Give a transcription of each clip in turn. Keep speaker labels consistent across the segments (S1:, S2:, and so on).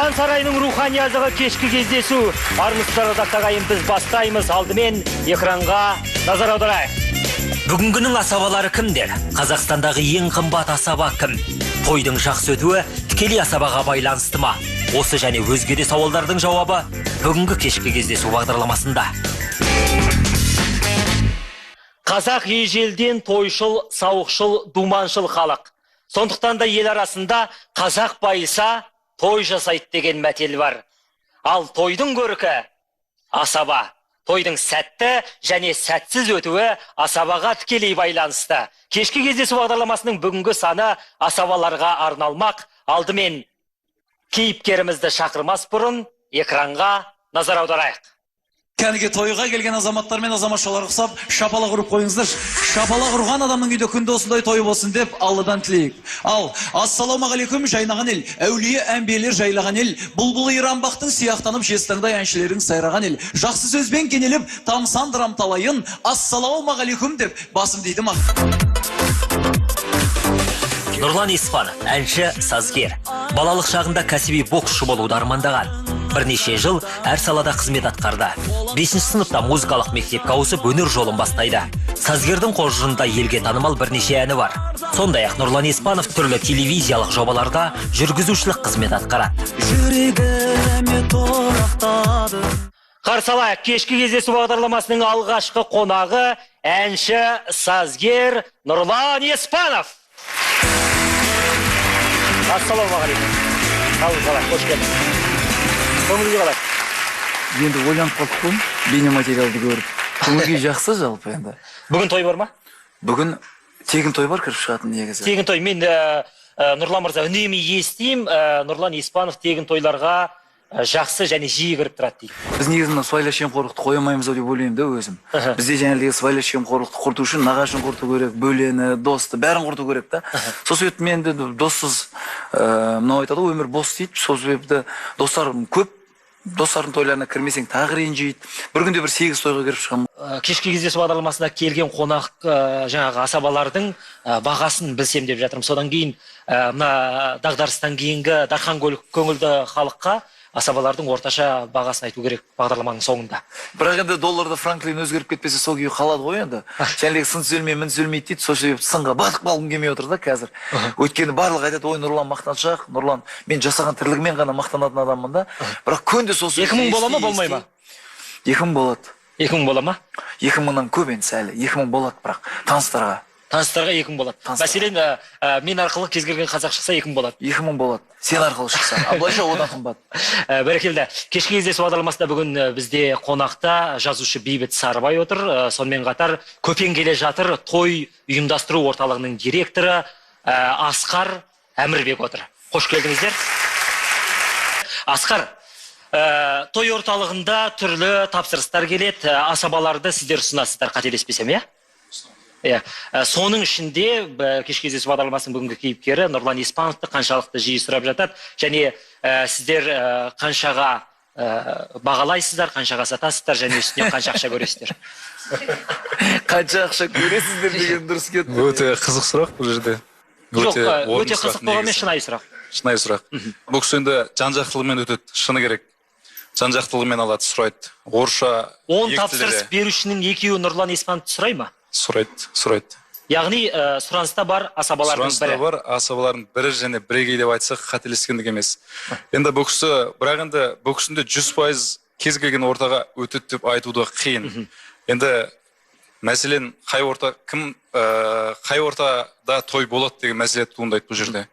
S1: Жан сарайының рухани азығы кешкі кездесу. Армысыздар ағайын, біз бастаймыз. Алдымен экранға назар аударайық.
S2: Бүгінгінің асабалары кімдер? Қазақстандағы ең қымбат асаба кім? Тойдың жақсы өтуі тікелей асабаға байланысты ма? Осы және өзге де сауалдардың жауабы бүгінгі кешкі кездесу бағдарламасында.
S1: Қазақ ежелден тойшыл, сауықшыл, думаншыл халық. Сондықтан да ел арасында қазақ байыса, той жасайды деген мәтел бар. Ал тойдың көркі асаба. Тойдың сәтті және сәтсіз өтуі асабаға тікелей байланысты. Кешкі кездесу бағдарламасының бүгінгі саны асабаларға арналмақ. Алдымен кейіпкерімізді шақырмас бұрын экранға назар аударайық.
S3: Кәніге тойға келген азаматтар мен азаматшалар ұқсап, шапалақ ұрып қойыңыздар. Шапалақ ұрған адамның үйде күнде осындай той болсын деп Алладан тілейік. Ал, ассалаумағалейкум жайнаған ел, әулие әмбиелер жайлаған ел, бұлбұлы иранбақтың сияқтанып жестаңдай әншілерін сайраған ел. Жақсы сөзбен кенеліп, тамсандырам талайын, ассалаумағалейкум деп басым дейді ма.
S2: Нұрлан Еспанов, әнші, сазгер. Балалық шағында кәсіби боксшы болуды армандаған. Бірнеше жыл әр салада қызмет атқарды. 5-ші сыныпта музыкалық мектепке ауысып өнер жолын бастайды. Сазгердің қожырында елге танымал бірнеше әні бар. Сондай-ақ Нұрлан Еспанов түрлі телевизиялық жобаларда жүргізушілік қызмет атқарады.
S4: Жүрегіме тұрақтады.
S1: Қарсы алайық, кешкі кездесу бағдарламасының алғашқы қонағы әнші, сазгер Нұрлан Еспанов. Ассалаумағалейкум. Қалай, қош келдіңіз. Көңілге қалай?
S5: Енді ойланып қалып қойым, бейнематериалды көріп. Көңілге жақсы жалпы енді.
S1: Бүгін той бар ма?
S5: Бүгін тегін той бар кіріп шығатын негізі.
S1: Тегін той. Мен Нұрлан мырза үнемі естеймін, Нұрлан Еспанов тегін тойларға жақсы және жиі кіріп тұрады дейді.
S5: Біз негізінде сыбайлас жемқорлықты қоя алмаймыз деп ойлаймын да өзім. Бізде жаңағы сыбайлас жемқорлықты құрту үшін нағашын құрту керек, бөлені, досты, бәрін құрту керек та. Сол себепті мен де доссыз мынау айтады ғой, өмір бос дейді. Сол себепті достарым көп. Достардың тойларына кірмесең тағы ренжиді. Бір күнде бір 8 тойға кіріп шығамын.
S1: Кешкі кездесу бағдарламасына келген қонақ жаңағы асабалардың бағасын білсем деп жатырмын. Содан кейін мына дағдарыстан кейінгі дархан көңілді халыққа асабалардың орташа бағасын айту керек бағдарламаның соңында.
S5: Бірақ енді долларда франклин өзгеріп кетпесе сол күйі қалады ғой енді. Жәнелегі сын түзелмей, мін түзелмейді дейді. Сол себепті сынға батып қалғым келмей отыр да қазір. Өйткені барлығы айтады, ой Нұрлан мақтаншақ, Нұрлан мен жасаған тірлігімен ғана мақтанатын адаммын да. Бірақ күнде сол
S1: 2000 бола ма, болмай ма?
S5: 2000 болады.
S1: 2000 бола ма?
S5: 2000-нан көп енді сәлі. 2000 болады бірақ таныстарға.
S1: Таныстарға 2000 болады. Мәселен, мен арқылы кез келген қазақ шықса 2000 болады.
S5: 2000 болады. Сен арқылы шықса. Абылайша одан қымбат.
S1: Бәрекелді. Кешкі кездесу бағдарламасында бүгін бізде қонақта жазушы Бейбіт Сарыбай отыр. Сонымен қатар Көпен келе жатыр той ұйымдастыру орталығының директоры Асқар Әмірбек отыр. Қош келдіңіздер. Асқар, той орталығында түрлі тапсырыстар келеді. Асабаларды сіздер ұсынасыздар, қателеспесем, иә? Соның ішінде кешкі кездесу бағдарламасының бүгінгі кейіпкері Нұрлан Еспановты қаншалықты жиі сұрап жатады, және сіздер қаншаға бағалайсыздар, қаншаға сатасыздар, және үстінен қанша ақша көресіздер.
S5: Қанша ақша көресіздер деген дұрыс кетті.
S6: Өте қызық сұрақ бұл жерде.
S1: Жоқ, өте қызық болғанмен шынайы сұрақ.
S6: Шынайы сұрақ. Бұл кісі енді жан-жақтылығымен өтеді, шыны керек. Жан-жақтылығымен алады, сұрайды. Орысша
S1: 10 тапсырыс берушінің екеуі Нұрлан Еспановты сұрай ма?
S6: Сұрайды.
S1: Яғни сұраныста бар асабалардың бірі.
S6: Сұраныста бар асабалардың бірі және бірегей деп айтсақ қателескендік емес. Енді бұл кісі, бірақ енді бұл кісінде 100% кез келген ортаға өтеді деп айтуды қиын. Енді мәселен қай ортада той болады деген мәселе туындайды бұл жерде.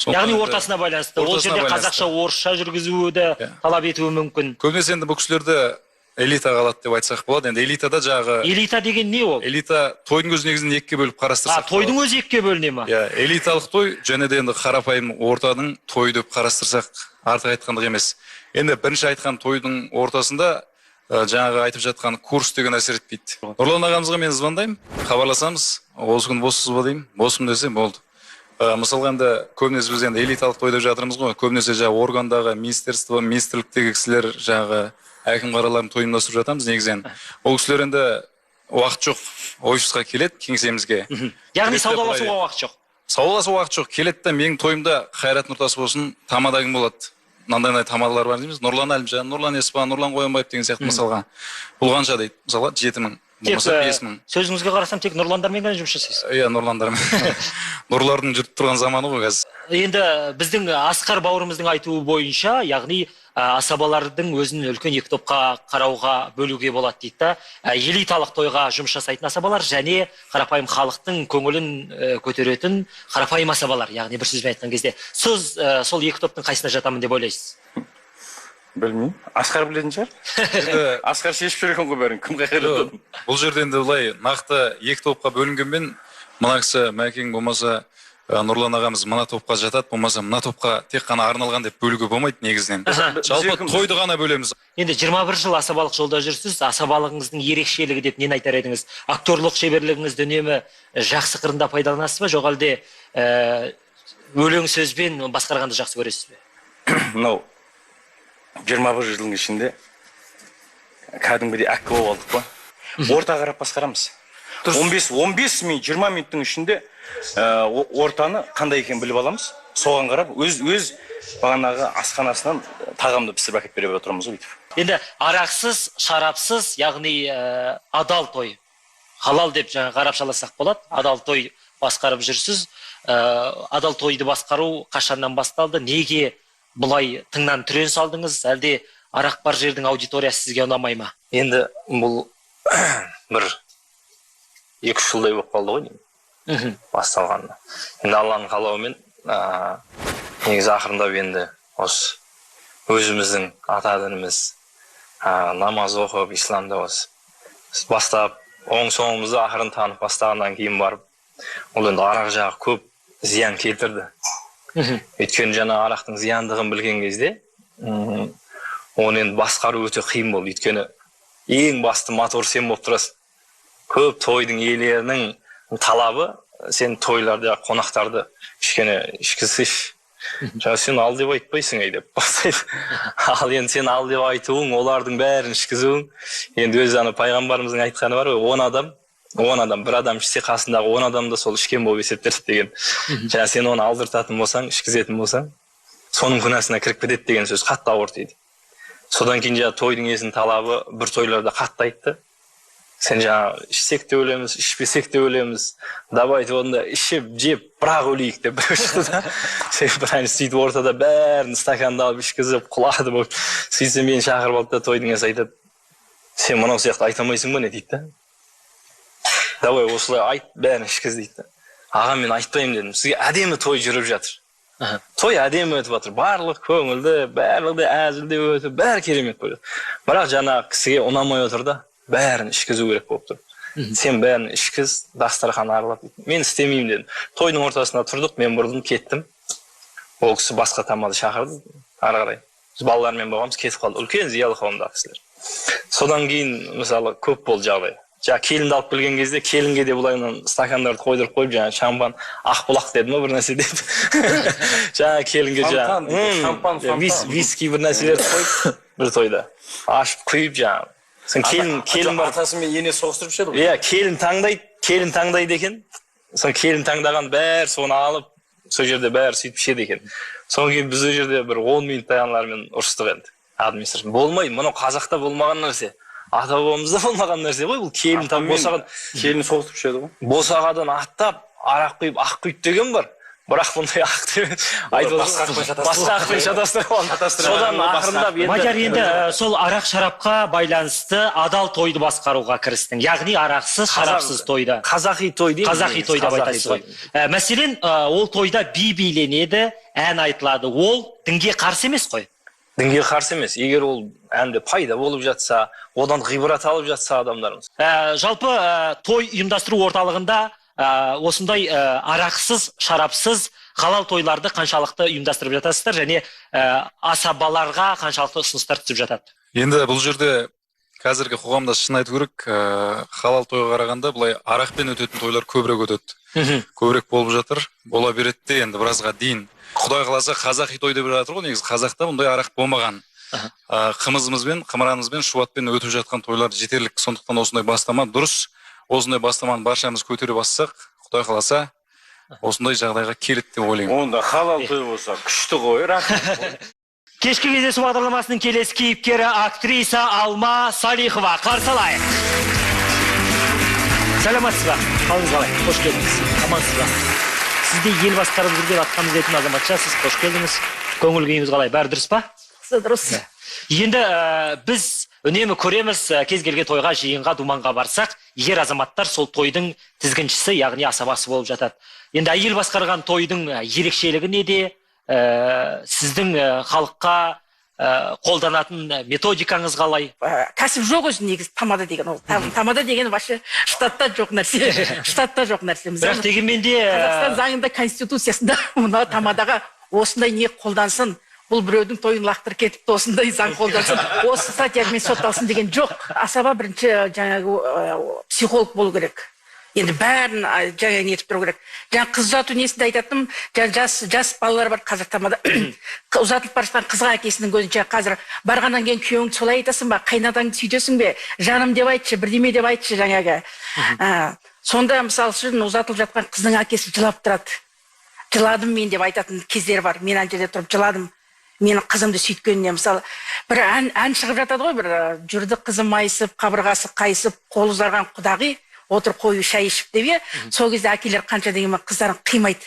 S1: Яғни ортасына байланысты. Ол жерде қазақша, орысша жүргізуді талап етуі мүмкін.
S6: Көбінесе енді бұл кісілерді элита қалады деп айтсақ болады. Енді элитада жағы...
S1: Элита деген не ол?
S6: Элита тойдың өзі негізінде екіге бөліп қарастырсақ.
S1: Тойдың өзі екіге бөліне ма?
S6: Элиталық той және де енді қарапайым ортаның той деп қарастырсақ артық айтқандық емес. Енді бірінші айтқан тойдың ортасында жаңағы айтып жатқан курс деген әсер етпейді. Нұрлан ағамызға мен звондаймын, хабарласамыз, осы күн боссыз ба деймін, босым десе болды. Мысалға енді көбінесе біз енді элиталық той деп жатырмыз ғой, көбінесе жаңағы органдағы министрліктегі кісілер жаңағы әкім қараларын той ұйымдастырып жатамыз негізінен. Ол кісілер енді уақыт жоқ, офисқа келеді кеңсемізге.
S1: Яғни саудаласуға уақыт жоқ.
S6: Саудаласуға уақыт жоқ. Келеді де менің тойымда Қайрат Нұртас болсын, тамадагім болады. мынандай тамадалар бар дейміз. Нұрлан Әлімжан, Нұрлан Еспан, Нұрлан Қоянбаев деген сияқты мысалға. Бұл қанша дейді? Мысалға 7000, болмаса 5000.
S1: Сөзіңізге қарасам тек Нұрландармен ғана жұмыс жасайсыз.
S6: Иә, Нұрландармен. Нұрлардың жүріп тұрған заманы ғой қазір.
S1: Енді біздің Асқар бауырымыздың айтуы бойынша, яғни асабалардың өзін үлкен екі топқа қарауға бөлуге болады дейді да. Элиталық тойға жұмыс жасайтын асабалар және қарапайым халықтың көңілін көтеретін қарапайым асабалар, яғни бір сөзбен айтқан кезде. Сіз сол екі топтың қайсына жатамын деп ойлайсыз?
S7: Білмеймін. Асқар білетін шығар. Асқар шешіп жүр екен ғой бәрін. Кім қай жерде?
S6: Бұл жерде енді былай нақты екі топқа бөлінгенмен мына кісі Мәкең болмаса Нұрлан ағамыз мына топқа жатады, болмаса мына топқа тек қана арналған деп бөлуге болмайды негізінен. Жалпы тойды ғана бөлеміз.
S1: Енді 21 жыл асабалық жолда жүрсіз, асабалығыңыздың ерекшелігі деп нені айтар едіңіз? Актерлық шеберлігіңізді үнемі жақсы қырында пайдаланасыз ба, жоқ әлде өлең сөзбен басқарғанды жақсы көресіз бе?
S7: Мынау 21 жылдың ішінде кәдімгідей әккі болып алдық па? Орта қарап басқарамыз. 15 минут, 20 минуттың ішінде ортаны қандай екен біліп аламыз. Соған қарап, өз бағанағы асханасынан тағамды пісіріп әкеп беріп отырамыз ғой.
S1: Енді арақсыз, шарапсыз, яғни адал той. Халал деп жаңа қарапшаласақ болады. Адал той басқарып жүрсіз. Адал тойды басқару қашаннан басталды? Неге бұлай тыңнан түрен салдыңыз? Әлде арақ бар жердің аудиториясы сізге ұнамай ма?
S8: Енді бұл бір 2-3 жылдай болып қалды ғой деймін. Басталғанда. Енді Алланың қалауымен негізі ақырындап енді осы өзіміздің ата дініміз намаз оқып, исламда осы бастап, оң соңымызды ақырын танып бастағаннан кейін барып, ол енді арақ жағы көп зиян келтірді. Өйткені жаңа арақтың зияндығын білген кезде, оны енді басқару өте қиын болды. Өйткені ең басты мотор сен болып тұрасың. Көп тойдың иелерінің талабы, сен тойларда қонақтарды ішкізсейші. Жаңа сен ал деп айтпайсың деп бастайды. Ал енді сен ал деп айтуың, олардың бәрін ішкізуің. Енді өз пайғамбарымыздың айтқаны бар ғой, 10 адам, бір адам ішсе қасындағы 10 адам да сол ішкен болып есептеледі деген. Жаңа сен оны алдыртатын болсаң, ішкізетін болсаң, соның күнәсіне кіріп кетеді деген сөз қатты ауыр тиді. Содан кейін жаңа тойдың иесінің талабы бір тойларда қатты айтты. Сен жаңа ішсек те өлеміз, ішпесек те өлеміз. Давай онда ішіп, жеп, бірақ өлейік деп бір шықты да. Сен бірәні сөйтіп ортада бәрін стаканды алып ішкізіп, құлады болып. Сөйтсе мені шақырып алды да тойдың иесі айтады. Сен мынау сияқты айтамайсың ба не дейді да. Давай осылай айт, бәрін ішкіз дейді. Аға мен айтпаймын дедім. Сізге әдемі той жүріп жатыр. Той әдемі өтіп жатыр. Барлық көңілді, барлығы әзілде өтіп, бәрі керемет болады. Бірақ жаңа кісіге ұнамай отыр да. Бәрін ішкізу керек болып тұр. Сен бәрін ішкіз, дастархан аралап дейді. Мен істемеймін дедім. Тойдың ортасында тұрдық, мен бұрылдым, кеттім. Ол кісі басқа тамады шақырды. Ары қарай. Біз балалармен болғанбыз, кетіп қалды. Үлкен зиялы қауымдағы кісілер. Содан кейін мысалы көп болды жағдай. Жаңа келінді алып келген кезде келінге де бұлайынан стакандарды қойдырып қойып, жаңа шампан, ақбұлақ деді ма бір нәрсе деп. Жаңа келінге жаңа виски бір нәрселерді қойып бір тойда. Ашып құйып жаңа. Келін бар.
S7: Атасы мен ене соғыстырып ше еді.
S8: Иә, келін таңдайды екен. Сон келін таңдаған бәрі соны алып, сол жерде бәрі сөйтіп ішеді екен. Содан кейін біз ол жерде бір 10 минуттай аналармен ұрыстық енді. Администрация. Болмайды, мұны қазақта болмаған нәрсе. Ата бабамызда болмаған нәрсе ғой, бұл келін босаған.
S7: Келін соғыстырып ше еді ғой.
S8: Босағадан аттап, арақ құйып, ақ құйып деген бар. Бірақ бұндай ақ деп айтып басқа ақпен шатастырып алды. Содан ақырындап енді
S1: Мадияр енді сол арақ шарапқа байланысты адал тойды басқаруға кірістің. Яғни арақсыз, шарапсыз тойда.
S8: Қазақи той дейміз.
S1: Қазақи той деп айтасыз ғой. Мәселен, ол тойда би биленеді, ән айтылады. Ол дінге қарсы емес қой.
S8: Дінге қарсы емес. Егер ол әнде пайда болып жатса, одан ғибрат алып жатса адамдарымыз.
S1: Жалпы той ұйымдастыру орталығында осындай арақсыз, шарапсыз халал тойларды қаншалықты ұйымдастырып жатасыздар және асабаларға қаншалықты ұсыныстар түсіп жатады?
S6: Енді бұл жерде қазіргі қоғамда шын айту керек, халал тойға қарағанда былай арақпен өтетін тойлар көбірек өтеді. Көбірек болып жатыр. Бола береді де енді біразға дейін. Құдай қаласа қазақи той деп жатыр ғой, негізі қазақта мұндай арақ болмаған. Қымызымызбен, қымыранымызбен, шуатпен өтіп жатқан тойлар жетерлік. Сондықтан осындай бастама дұрыс. Осындай бастаманы баршамыз көтере бассақ, Құдай қаласа, осындай жағдайға келеді деп ойлаймын.
S7: Онда халал той болса күшті ғой, рахмет.
S1: Кешкі кездесу бағдарламасының келесі кейіпкері актриса Алма Салихова. Қарсы алайық. Сәлеметсіз бе? Қалыңыз қалай? Қош келдіңіз. Амансыз ба? Сізде ел басқарып жүрген атқамыз дейтін азаматшасыз. Қош келдіңіз. Көңіл күйіңіз қалай? Бәрі дұрыс па?
S9: Дұрыс.
S1: Енді біз үнемі көреміз, кез келген тойға, жиынға, думанға барсақ, ер азаматтар сол тойдың тізгіншісі, яғни асабасы болып жатады. Енді әйел басқарған тойдың ерекшелігі неде? Сіздің халыққа қолданатын методикаңыз қалай?
S9: Кәсіп жоқ өзі негізі тамада деген ол. Тамада деген вообще штатта жоқ нәрсе. Штатта жоқ нәрсе.
S1: Бірақ дегенмен де
S9: Қазақстан заңында, конституциясында мына тамадаға осындай не қолдансын, бұл біреудің тойын лақтырып кетіпті, осындай заң қолдансын, осы статьямен сотталсын деген жоқ. Асаба бірінші жаңағы психолог болу керек. Енді бәрін жаңа нетіп тұру керек. Жаңа қыз ұзату несінде айтатым, жас балалар бар қазір тамада. Ұзатылып бара жатқан қызға әкесінің көзінше қазір барғаннан кейін күйеуіңді солай айтасың ба, қайнатаңды сөйтесің бе, жаным деп айтшы, бірдеме деп айтшы жаңағы. Сонда мысалы үшін ұзатылып жатқан қыздың әкесі жылап тұрады. Жыладым мен деп айтатын кездер бар. Мен ана жерде тұрып жыладым. Менің қызымды сөйткеніне мысалы бір ән шығып жатады ғой, бір жүрді қызым майысып, қабырғасы қайысып, қол ұзарған құдағи отыр қою шай ішіп деп. Сол кезде әкелер қанша дегенмен қыздарын қимайды.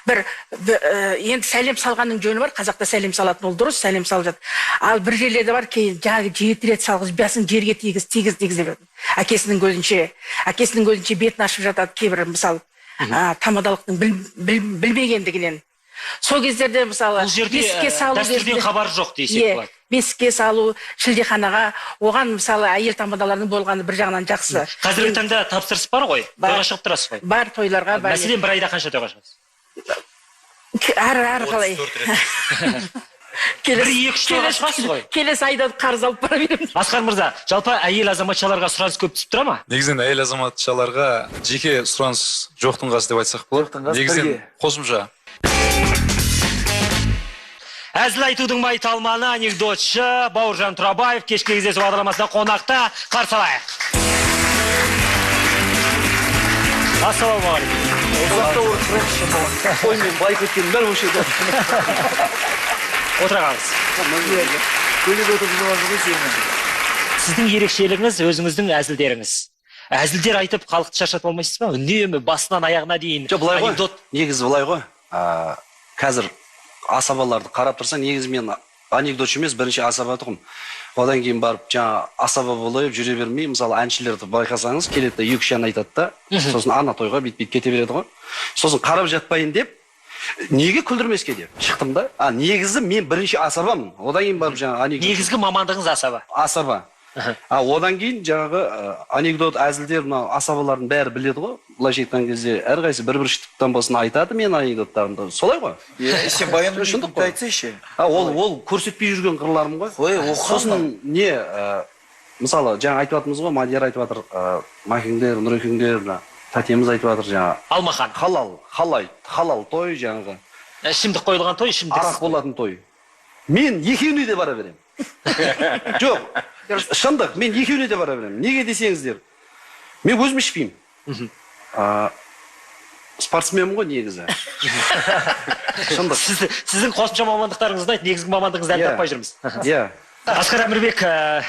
S9: Енді сәлем салғанның жөні бар, қазақта сәлем салатын ол дұрыс, сәлем салып жатыр. Ал бір жерлерде бар, жаңағы 7 рет салғызбасын, жерге тигіз деп. Әкесінің көзінше бетін ашып жатады кейбір мысалы тамадалықтың білмегендігінен. Сол кездерде мысалы бесікке салу
S1: дәстүрден хабар жоқ десек болады.
S9: Бесікке салу, шілдеханаға, оған мысалы әйел тамадалардың болғаны бір жағынан жақсы.
S1: Қазіргі таңда тапсырыс бар ғой? Тойға шығып тұрасыз ғой?
S9: Бар тойларға.
S1: Мәселен, бір айда қанша тойға шығасыз?
S9: Әрі қалай.
S1: Бір-екі тойға шығасыз ғой?
S9: Келесі айда қарыз алып бара береміз.
S1: Асқар мырза, жалпы әйел азаматшаларға сұраныс көп түсіп тұра ма?
S6: Негізінен әйел азаматшаларға жеке сұраныс жоқтың қасы деп айтсақ болады. Негізінен қосымша.
S1: Әзіл айтудың майталманы, анекдотшы Бауыржан Тұрабаев кешкі кездесу бағдарламасында қонақта. Қарсы алайық. Ассалаумағалейкум.
S5: Қоймен байып өткен бәрі осы жерде.
S1: Отырағаныз. Сіздің ерекшелігіңіз өзіңіздің әзілдеріңіз. Әзілдер айтып халықты шаршатып алмайсыз ба? Үнемі басынан аяғына дейін анекдот.
S10: Негізі былай ғой. Қазір асабаларды қарап тұрса, негізі мен анекдотшы емес, бірінші асаба тұғым. Одан кейін барып жаңа асаба болып жүре бермей, мысалы әншілерді байқасаңыз, келеді 2-3 ән айтады да, сосын ана тойға бит-бит кете береді ғой. Сосын қарап жатпайын деп, неге күлдірмеске деп шықтым да. Негізі мен бірінші асабамын. Одан кейін барып жаңа анекдот.
S1: Негізгі мамандығыңыз асаба.
S10: Асаба. Одан кейін жаңағы анекдот, әзілдер, мына асабалардың бәрі біледі ғой. Былайша айтқан кезде әрқайсы бір штуктан болсын айтады мен анекдоттарымды. Солай ғой?
S5: Сен баянды айтсайшы.
S10: Ол көрсетпей жүрген қырларым ғой. Сосын не, мысалы жаңа айтып жатырмыз ғой, Мадияр айтып жатыр, Махиңдер, Нұрекеңдер, тәтеміз айтып жатыр жаңа.
S1: Алмахан.
S10: Халал той жаңағы.
S1: Ішімдік қойылған той, ішімдік.
S10: Арақ болатын той. Мен екеуіне де бара берем. Жоқ, шындық, мен екеуіне де бара берем. Неге десеңіздер, мен өзім ішпеймін. Спортсменмін ғой негізі. Шындық.
S1: Сіздің қосымша мамандықтарыңызды айт, негізгі мамандығыңызды әлі таппай жүрміз. Асқар Әмірбек,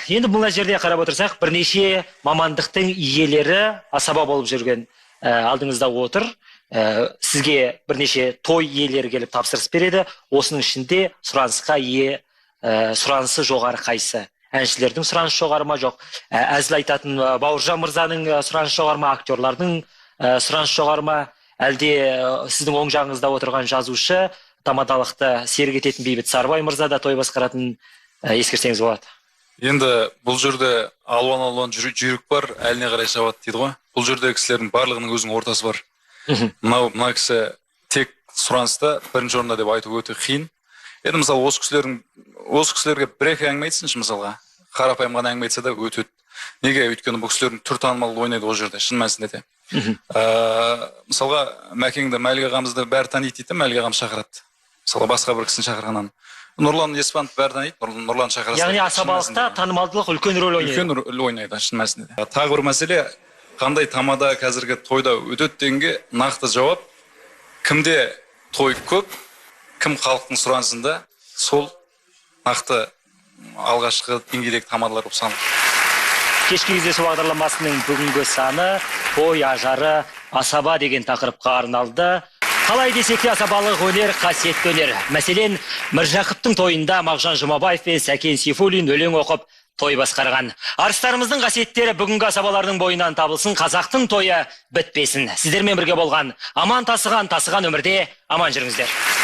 S1: енді бұл жерде қарап отырсақ, бірнеше мамандықтың иелері асаба болып жүрген алдыңызда отыр. Сізге бірнеше той иелері келіп тапсырыс береді. Осының ішінде сұранысқа ие, сұранысы жоғары қайсы? Әншілердің сұранысы жоғары ма, жоқ? Әзіл айтатын Бауыржан мырзаның сұранысы жоғары ма, актерлардың сұранысы жоғары ма? Әлде сіздің оң жағыңызда отырған жазушы, тамадалықты серік ететін Бейбіт Сарыбай мырза да той басқаратын ескерсеңіз болады?
S6: Енді бұл жерде алуан жүйрік бар, әліне қарай шабады дейді ғой. Бұл жерде кісілердің барлығының өзінің ортасы бар. Мына кісі тек сұраныста бірінші орында деп айту өте қиын. Енді мысалы осы кісілерге бір-екі әңгіме айтсыншы, мысалға қарапайым ғана әңгіме айтса да өтеді. Неге? Өйткені бұл кісілердің түр танымал ойнайды ол жерде, шын мәнісінде де. Мысалға Мәкеңді, Мәлік ағамызды бәрі таниды дейді, Мәлік ағам шақырады. Мысалға басқа бір кісіні шақырғаннан. Нұрлан Еспанов бәрі таниды, Нұрлан шақырады.
S1: Яғни асабалықта танымалдылық үлкен рөл ойнайды.
S6: Үлкен рөл ойнайды, шын мәнісінде де. Тағы бір мәселе, қандай тамада қазіргі тойда өтеді дегенге нақты жауап, кімде той көп, кім халықтың сұранысында, сол нақты алғашқы деңгейдегі тамадалар болып саналады.
S1: Кешкі кездесу бағдарламасының бүгінгі саны той ажары асаба деген тақырыпқа арналды. Қалай десек те асабалық өнер қасиетті өнер. Мәселен, Міржақыптың тойында Мағжан Жұмабаев пен Сәкен Сейфуллин өлең оқып той басқарған. Арыстарымыздың қасиеттері бүгінгі асабалардың бойынан табылсын, қазақтың тойы бітпесін. Сіздермен бірге болған аман тасыған өмірде аман жүріңіздер.